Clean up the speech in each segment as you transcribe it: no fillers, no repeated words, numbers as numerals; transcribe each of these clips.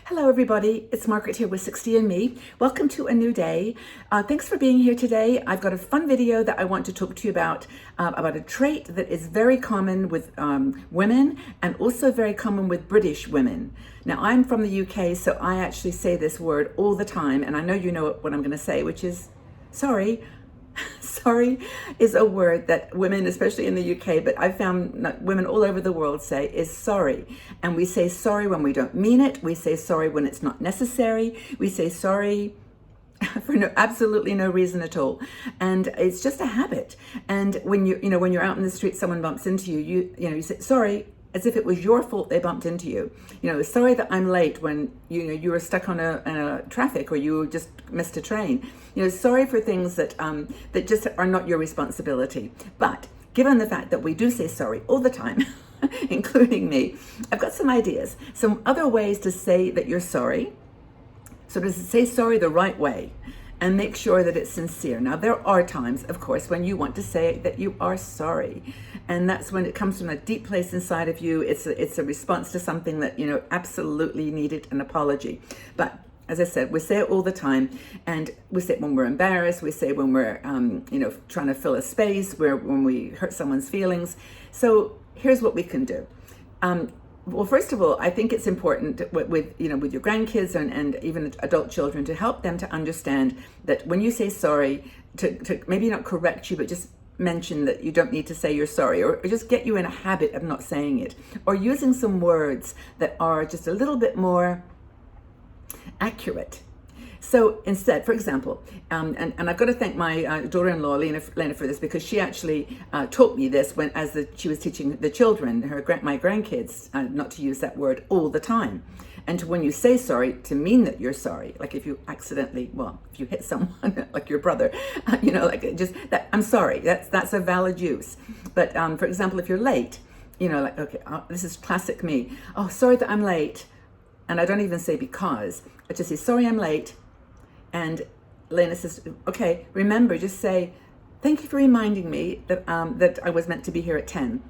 Hello everybody, it's Margaret here with 60 and Me. Welcome to a new day. Thanks for being here today. I've got a fun video that I want to talk to you about a trait that is very common with women and also very common with British women. Now I'm from the UK, so I actually say this word all the time, and I know you know what I'm going to say, which is sorry. Sorry is a word that women, especially in the UK, but I've found women all over the world say is sorry. And we say sorry when we don't mean it. We say sorry when it's not necessary. We say sorry for absolutely no reason at all. And it's just a habit. And when when you're out in the street, someone bumps into you, you say sorry, as if it was your fault they bumped into you. Sorry that I'm late when you were stuck on a traffic or you just missed a train. Sorry for things that that just are not your responsibility. But given the fact that we do say sorry all the time, including me, I've got some ideas, some other ways to say that you're sorry. So to say sorry the right way and make sure that it's sincere. Now, there are times, of course, when you want to say that you are sorry. And that's when it comes from a deep place inside of you. It's a response to something that, absolutely needed an apology. But as I said, we say it all the time. And we say it when we're embarrassed. We say it when we're, trying to fill a space, when we hurt someone's feelings. So here's what we can do. Well, first of all, I think it's important with your grandkids and even adult children to help them to understand that when you say sorry, to maybe not correct you, but just mention that you don't need to say you're sorry, or just get you in a habit of not saying it, or using some words that are just a little bit more accurate. So instead, for example, and I've got to thank my daughter-in-law, Lena, for this, because she actually taught me this she was teaching the children, my grandkids, not to use that word all the time. And when you say sorry, to mean that you're sorry. Like if you accidentally, if you hit someone, like your brother, just that, I'm sorry, that's a valid use. But for example, if you're late, okay, this is classic me. Oh, sorry that I'm late. And I don't even say because. I just say, sorry, I'm late. And Lena says, okay, remember, just say, thank you for reminding me that that I was meant to be here at 10.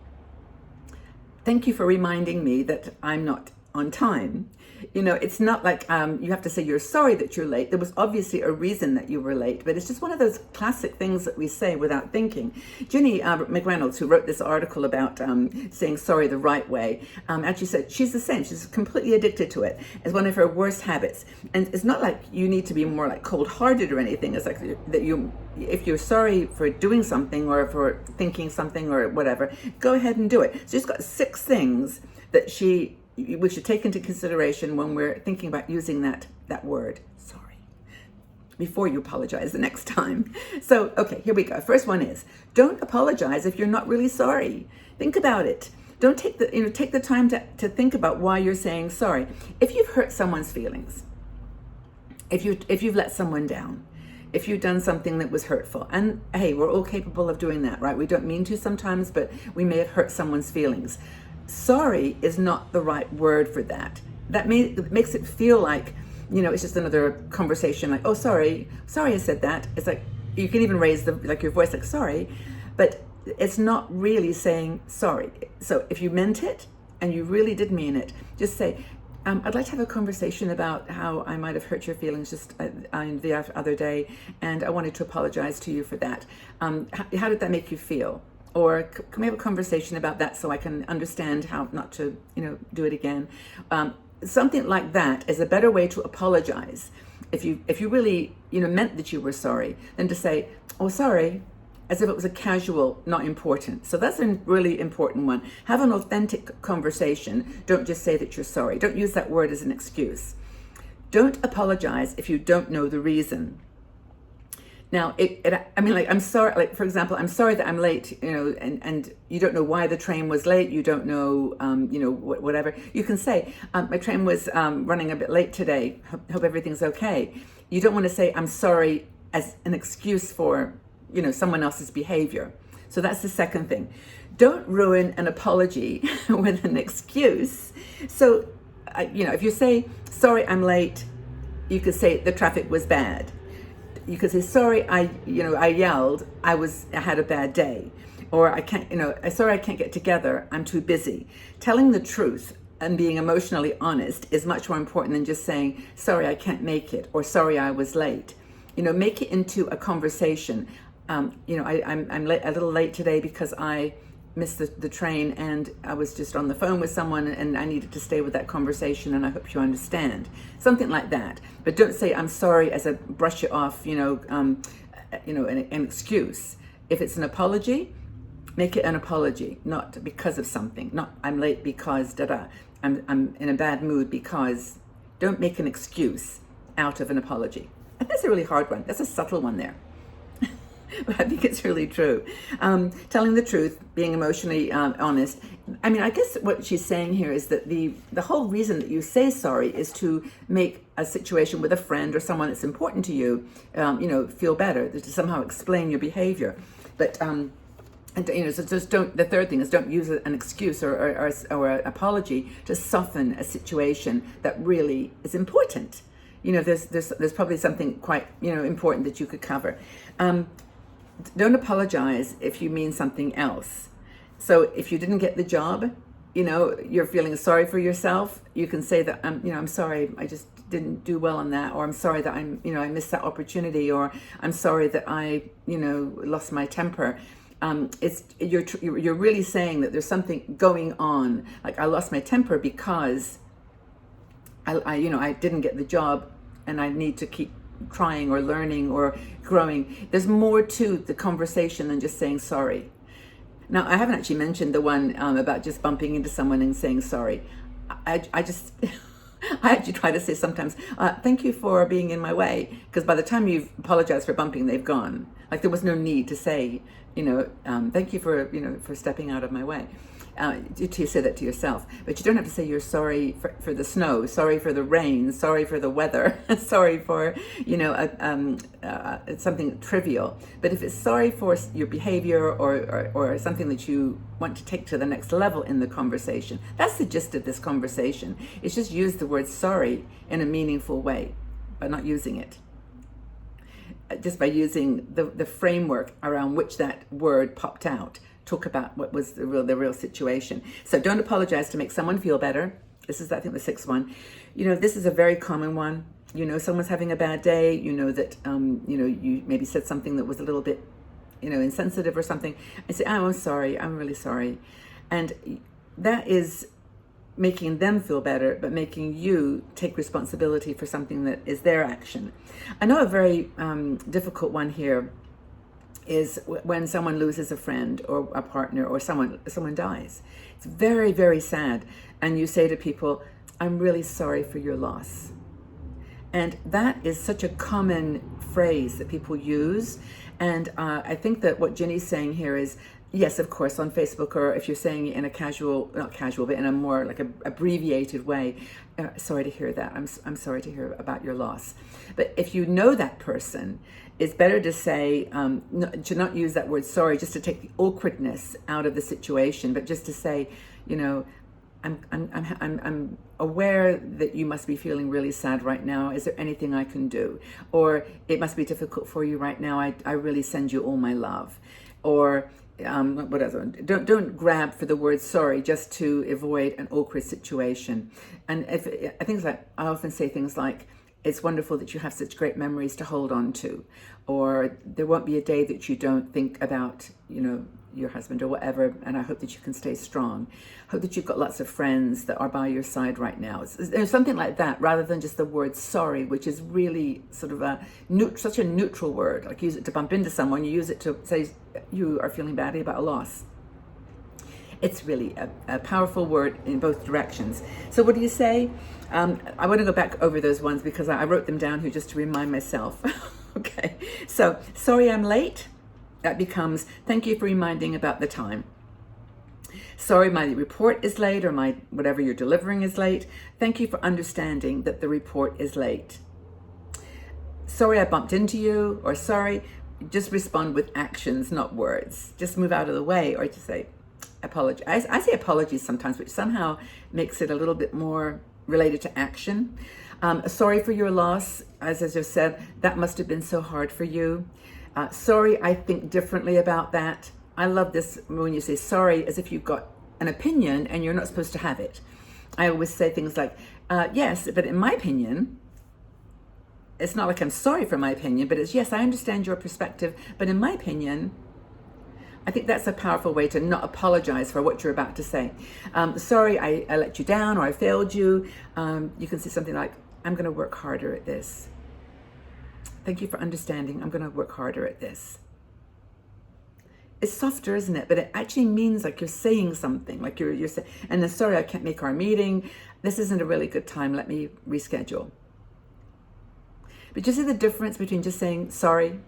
Thank you for reminding me that I'm not on time. It's not like you have to say you're sorry that you're late. There was obviously a reason that you were late, but it's just one of those classic things that we say without thinking. Ginny McReynolds, who wrote this article about saying sorry the right way, actually said she's the same. She's completely addicted to it. It's one of her worst habits. And it's not like you need to be more like cold-hearted or anything. It's like that if you're sorry for doing something or for thinking something or whatever, go ahead and do it. So she's got 6 things that we should take into consideration when we're thinking about using that word, sorry, before you apologize the next time. So, okay, here we go. First one is, don't apologize if you're not really sorry. Think about it. Don't take the time to think about why you're saying sorry. If you've hurt someone's feelings, if you've let someone down, if you've done something that was hurtful, and hey, we're all capable of doing that, right? We don't mean to sometimes, but we may have hurt someone's feelings. Sorry is not the right word for that. That makes it feel like, it's just another conversation, like, oh, sorry I said that. It's like, you can even raise your voice like, sorry, but it's not really saying sorry. So if you meant it and you really did mean it, just say, I'd like to have a conversation about how I might have hurt your feelings just the other day, and I wanted to apologize to you for that. How did that make you feel? Or can we have a conversation about that so I can understand how not to, do it again? Something like that is a better way to apologize. If you really, meant that you were sorry, than to say, oh, sorry, as if it was a casual, not important. So that's a really important one. Have an authentic conversation. Don't just say that you're sorry. Don't use that word as an excuse. Don't apologize if you don't know the reason. Now, I'm sorry, like, for example, I'm sorry that I'm late, and you don't know why the train was late. You don't know, whatever. You can say, my train was running a bit late today. Hope everything's okay. You don't want to say, I'm sorry as an excuse for, someone else's behavior. So that's the second thing. Don't ruin an apology with an excuse. So, if you say, sorry, I'm late, you could say the traffic was bad. You could say, sorry, I yelled, I had a bad day. Or sorry, I can't get together, I'm too busy. Telling the truth and being emotionally honest is much more important than just saying, sorry, I can't make it, or sorry, I was late. Make it into a conversation. I'm a little late today because I missed the train and I was just on the phone with someone and I needed to stay with that conversation, and I hope you understand. Something like that. But don't say I'm sorry as a brush it off, an excuse. If it's an apology, make it an apology, not because of something. Not I'm late because I'm in a bad mood because. Don't make an excuse out of an apology. And that's a really hard one. That's a subtle one there. But I think it's really true. Telling the truth, being emotionally honest. I mean, I guess what she's saying here is that the whole reason that you say sorry is to make a situation with a friend or someone that's important to you, feel better, to somehow explain your behavior. But so just don't. The third thing is don't use an excuse or an apology to soften a situation that really is important. There's probably something quite important that you could cover. Don't apologize if you mean something else. So if you didn't get the job, you're feeling sorry for yourself, you can say that I'm sorry, I just didn't do well on that, or I'm sorry that I missed that opportunity, or I'm sorry that I lost my temper. You're really saying that there's something going on. Like, I lost my temper because I didn't get the job and I need to keep trying or learning or growing. There's more to the conversation than just saying sorry. Now, I haven't actually mentioned the one about just bumping into someone and saying sorry. I just I actually try to say sometimes, thank you for being in my way, because by the time you've apologized for bumping, they've gone. Like, there was no need to say, thank you for stepping out of my way. To say that to yourself, but you don't have to say you're sorry for the snow, sorry for the rain, sorry for the weather, sorry for something trivial. But if it's sorry for your behavior or something that you want to take to the next level in the conversation, that's the gist of this conversation. It's just use the word sorry in a meaningful way by not using it. Just by using the framework around which that word popped out. Talk about what was the real situation. So don't apologize to make someone feel better. This is, I think, the sixth one. This is a very common one. Someone's having a bad day. That you maybe said something that was a little bit insensitive or something, and say, oh, I'm sorry, I'm really sorry. And that is making them feel better, but making you take responsibility for something that is their action. I know a very difficult one here is when someone loses a friend or a partner, or someone dies. It's very, very sad. And you say to people, I'm really sorry for your loss. And that is such a common phrase that people use. And I think that what Ginny's saying here is, yes, of course, on Facebook, or if you're saying it in a not casual, but in a more like a abbreviated way, sorry to hear that. I'm sorry to hear about your loss. But if you know that person, it's better to say, to not use that word sorry, just to take the awkwardness out of the situation, but just to say, I'm aware that you must be feeling really sad right now. Is there anything I can do? Or it must be difficult for you right now. I really send you all my love. Or what else? Don't grab for the word sorry just to avoid an awkward situation. And I think I often say things like, it's wonderful that you have such great memories to hold on to, or there won't be a day that you don't think about, your husband or whatever, and I hope that you can stay strong. Hope that you've got lots of friends that are by your side right now. There's something like that, rather than just the word sorry, which is really sort of such a neutral word. Like, use it to bump into someone, you use it to say you are feeling badly about a loss. It's really a powerful word in both directions. So what do you say? I want to go back over those ones because I wrote them down here just to remind myself. Okay, so sorry I'm late. That becomes, thank you for reminding about the time. Sorry, my report is late, or my whatever you're delivering is late. Thank you for understanding that the report is late. Sorry I bumped into you, or sorry, just respond with actions, not words. Just move out of the way, or just say apologize. I say apologies sometimes, which somehow makes it a little bit more related to action. Sorry for your loss. As I just said, that must have been so hard for you. Sorry, I think differently about that. I love this when you say sorry as if you've got an opinion and you're not supposed to have it. I always say things like, yes, but in my opinion, it's not like I'm sorry for my opinion, but it's, yes, I understand your perspective, but in my opinion, I think that's a powerful way to not apologize for what you're about to say. Sorry, I let you down, or I failed you. You can say something like, I'm going to work harder at this. Thank you for understanding. I'm going to work harder at this. It's softer, isn't it? But it actually means like you're saying something, like you're saying, and then, sorry, I can't make our meeting. This isn't a really good time. Let me reschedule. But you see the difference between just saying, sorry,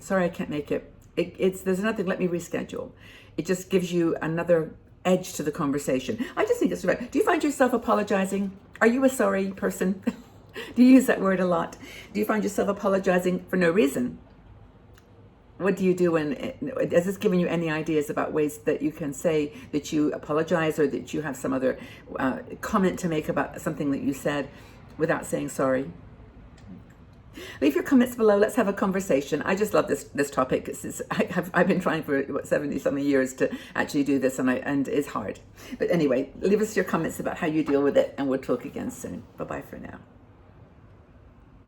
I can't make it. There's nothing, let me reschedule. It just gives you another edge to the conversation. I just think it's right. Do you find yourself apologizing? Are you a sorry person? Do you use that word a lot? Do you find yourself apologizing for no reason? What do you do has this given you any ideas about ways that you can say that you apologize, or that you have some other comment to make about something that you said without saying sorry? Leave your comments below. Let's have a conversation. I just love this topic. I've been trying for 70-something years to actually do this, and it's hard. But anyway, leave us your comments about how you deal with it, and we'll talk again soon. Bye-bye for now.